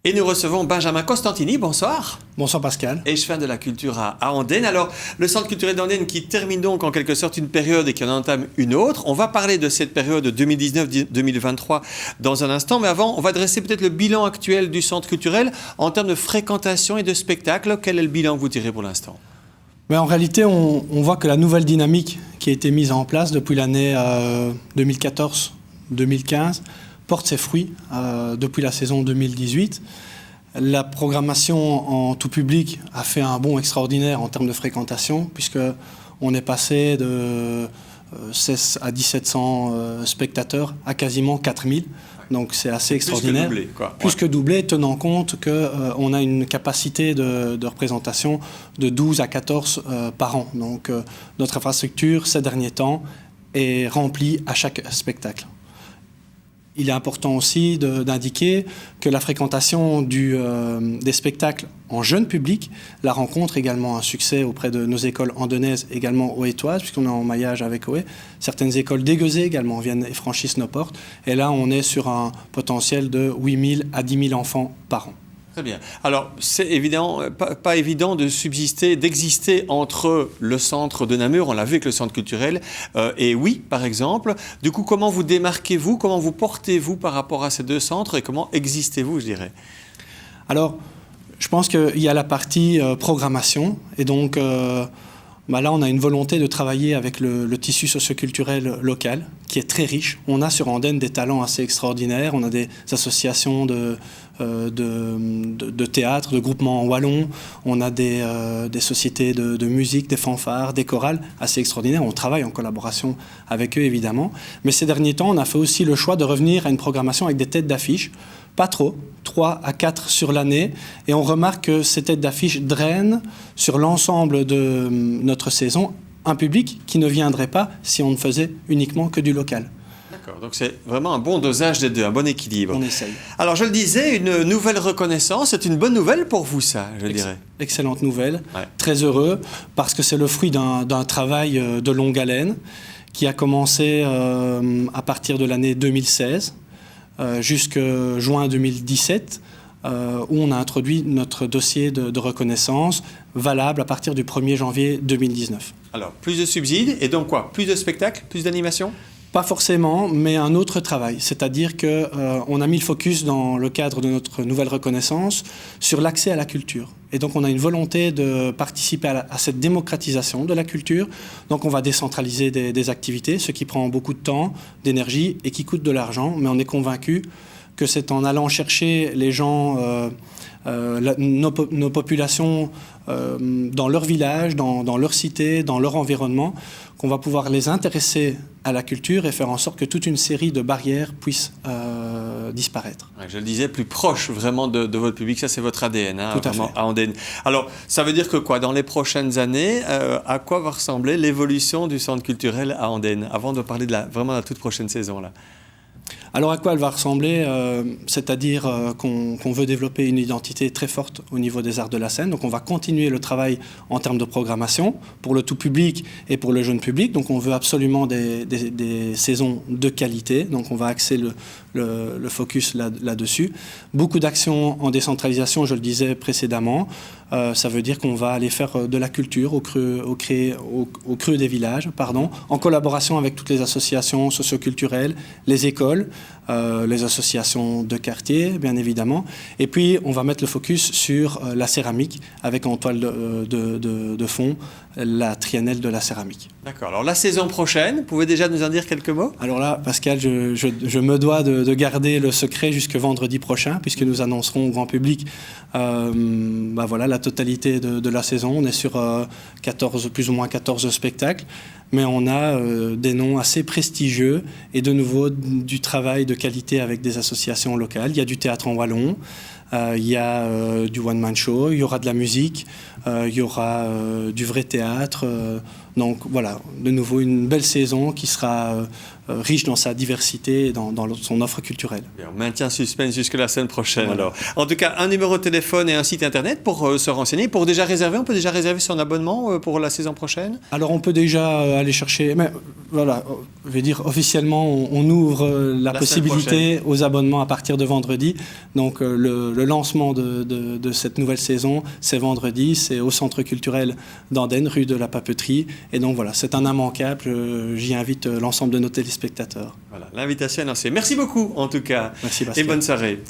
Et nous recevons Benjamin Costantini, bonsoir. Bonsoir Pascal. Échevin de la culture à Andenne. Alors, le Centre culturel d'Andenne qui termine donc en quelque sorte une période et qui en entame une autre. On va parler de cette période 2019-2023 dans un instant. Mais avant, on va dresser peut-être le bilan actuel du Centre culturel en termes de fréquentation et de spectacle. Quel est le bilan que vous tirez pour l'instant ? En réalité, on voit que la nouvelle dynamique qui a été mise en place depuis l'année 2014-2015 porte ses fruits depuis la saison 2018. La programmation en tout public a fait un bond extraordinaire en termes de fréquentation, puisqu'on est passé de 16 à 1700 spectateurs à quasiment 4000. Donc c'est assez extraordinaire. Plus que doublé, tenant compte qu'on a une capacité de représentation de 12 à 14 par an. Donc notre infrastructure, ces derniers temps, est remplie à chaque spectacle. Il est important aussi d'indiquer que la fréquentation des spectacles en jeune public, la rencontre également un succès auprès de nos écoles andonnaises, également oétoises, puisqu'on est en maillage avec OE. Certaines écoles dégueusées également viennent et franchissent nos portes. Et là, on est sur un potentiel de 8 000 à 10 000 enfants par an. Très bien. Alors, c'est évidemment pas évident d'exister entre le centre de Namur, on l'a vu avec le centre culturel, et oui, par exemple. Du coup, comment vous démarquez-vous, comment vous portez-vous par rapport à ces deux centres et comment existez-vous, je dirais ? Alors, je pense qu'il y a la partie programmation, et donc là, on a une volonté de travailler avec le tissu socioculturel local, qui est très riche. On a sur Andenne des talents assez extraordinaires. On a des associations de théâtre, de groupements wallons. On a des sociétés de musique, des fanfares, des chorales assez extraordinaires. On travaille en collaboration avec eux, évidemment. Mais ces derniers temps, on a fait aussi le choix de revenir à une programmation avec des têtes d'affiche. Pas trop, 3 à 4 sur l'année. Et on remarque que ces têtes d'affiche drainent sur l'ensemble de notre saison un public qui ne viendrait pas si on ne faisait uniquement que du local. D'accord, donc c'est vraiment un bon dosage des deux, un bon équilibre. On essaye. Alors je le disais, une nouvelle reconnaissance, c'est une bonne nouvelle pour vous ça, je dirais. Excellente nouvelle, ouais. Très heureux, parce que c'est le fruit d'un travail de longue haleine qui a commencé à partir de l'année 2016 jusqu'à juin 2017, où on a introduit notre dossier de reconnaissance valable à partir du 1er janvier 2019. Alors, plus de subsides, et donc quoi ? Plus de spectacles, plus d'animations ? Pas forcément, mais un autre travail. C'est-à-dire qu'on a mis le focus dans le cadre de notre nouvelle reconnaissance sur l'accès à la culture. Et donc on a une volonté de participer à cette démocratisation de la culture. Donc on va décentraliser des activités, ce qui prend beaucoup de temps, d'énergie et qui coûte de l'argent. Mais on est convaincu que c'est en allant chercher les gens, nos populations dans leur village, dans leur cité, dans leur environnement, qu'on va pouvoir les intéresser à la culture et faire en sorte que toute une série de barrières puissent disparaître. Ouais, je le disais, plus proche vraiment de votre public, ça c'est votre ADN, Tout à fait. À Andenne. Alors, ça veut dire que quoi, dans les prochaines années, à quoi va ressembler l'évolution du centre culturel à Andenne, avant de parler de vraiment la toute prochaine saison là ? Alors à quoi elle va ressembler c'est-à-dire qu'on veut développer une identité très forte au niveau des arts de la scène. Donc on va continuer le travail en termes de programmation pour le tout public et pour le jeune public. Donc on veut absolument des saisons de qualité. Donc on va axer le focus là-dessus. Beaucoup d'actions en décentralisation, je le disais précédemment. Ça veut dire qu'on va aller faire de la culture au creux des villages, en collaboration avec toutes les associations socioculturelles, les écoles, les associations de quartier, bien évidemment. Et puis, on va mettre le focus sur la céramique, avec en toile de fond la triennale de la céramique. D'accord. Alors, la saison prochaine, vous pouvez déjà nous en dire quelques mots ? Alors là, Pascal, je me dois de garder le secret jusque vendredi prochain, puisque nous annoncerons au grand public la totalité de la saison. On est sur plus ou moins 14 spectacles. Mais on a des noms assez prestigieux et de nouveau du travail de qualité avec des associations locales. Il y a du théâtre en wallon, il y a du one-man show, il y aura de la musique, il y aura du vrai théâtre. Donc voilà, de nouveau une belle saison qui sera riche dans sa diversité et dans son offre culturelle. Et on maintient suspense jusqu'à la semaine prochaine. Voilà. Alors. En tout cas, un numéro de téléphone et un site internet pour se renseigner. Pour déjà réserver, on peut déjà réserver son abonnement pour la saison prochaine? Alors on peut déjà aller chercher, mais voilà, je vais dire officiellement, on ouvre la possibilité aux abonnements à partir de vendredi. Donc le lancement de cette nouvelle saison, c'est vendredi, c'est au Centre culturel d'Andenne, rue de la Papeterie. Et donc voilà, c'est un immanquable. J'y invite l'ensemble de nos téléspectateurs. Voilà, l'invitation est lancée. Merci beaucoup en tout cas. Merci Pascal. Et bonne soirée.